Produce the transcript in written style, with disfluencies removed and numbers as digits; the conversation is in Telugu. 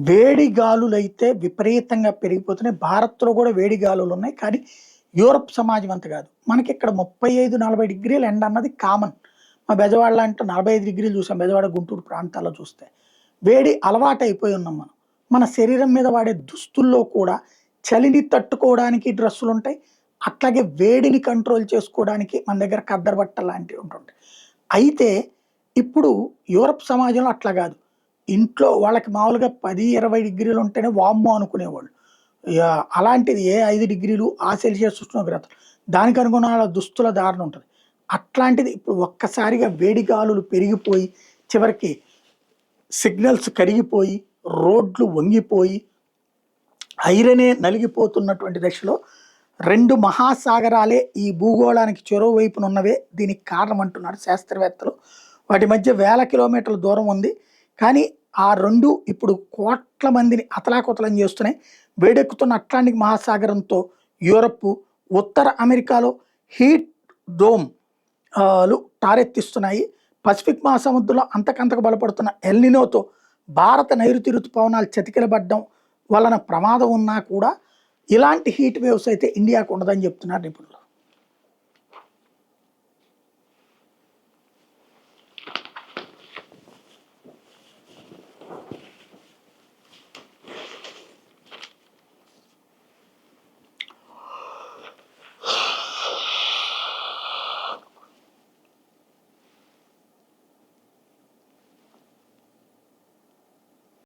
వేడి గాలులైతే విపరీతంగా పెరిగిపోతున్నాయి. భారత్‌లో గూడా వేడి గాలులున్నాయి. కానీ యూరప్ సమాజం అంత గాదు. మనకిక్కడ 35, 40 డిగ్రీల ఎండ అన్నది కామన్. మా బెజవాడలో అంటే 45 డిగ్రీలు చూసాం. బెజవాడ, గుంటూరు ప్రాంతాల్లో చూస్తే. వేడి అలవాటయిపోయి ఉన్నాం మనం. మన శరీరం మీద వాడే దుస్తుల్లో కూడా చలిని తట్టుకోవడానికి డ్రెస్సులుంటాయి. అట్లాగే వేడిని కంట్రోల్ చేసుకోవడానికి మన దగ్గర ఖద్దరు బట్టలు లాంటివి ఉంటుంటాయి. అయితే ఇప్పుడు యూరప్ సమాజంలో అట్లా గాదు. ఇంట్లో వాళ్ళకి మామూలుగా 10, 20 డిగ్రీలు ఉంటేనే వామ్మో! అనుకునేవాళ్ళు. అలాంటిది ఏ 5 డిగ్రీలు ఆ సెల్సియస్ ఉష్ణోగ్రతలు. దానికి అనుగుణాల దుస్తుల ధారణ ఉంటది. అట్లాంటిది ఇప్పుడు ఒక్కసారిగా వేడి గాలులు పెరిగిపోయి, చివరికి సిగ్నల్స్ కరిగిపోయి, రోడ్లు వంగిపోయి, ఐరనే నలిగిపోతున్నటువంటి దశలో 2 మహాసాగరాలే ఈ భూగోళానికి చెరో వైపున ఉన్నవే దీనికి కారణం అంటున్నారు శాస్త్రవేత్తలు. వాటి మధ్య వేల కిలోమీటర్ల దూరం ఉంది. కానీ ఆ 2 ఇప్పుడు కోట్ల మందిని అతలాకుతలం చేస్తున్నాయి. వేడెక్కుతున్న అట్లాంటిక్ మహాసాగరంతో యూరప్, ఉత్తర అమెరికాలో హీట్ డోమ్ లు టారెత్తిస్తున్నాయి. పసిఫిక్ మహాసముద్రంలో అంతకంతకు బలపడుతున్న ఎల్‌నినోతో భారత నైరుతి రుతుపవనాలు చతికిలబడ్డం వలన ప్రమాదం ఉన్నా కూడా ఇలాంటి హీట్ వేవ్స్ అయితే ఇండియాకు ఉండదని చెప్తున్నారు నిపుణులు.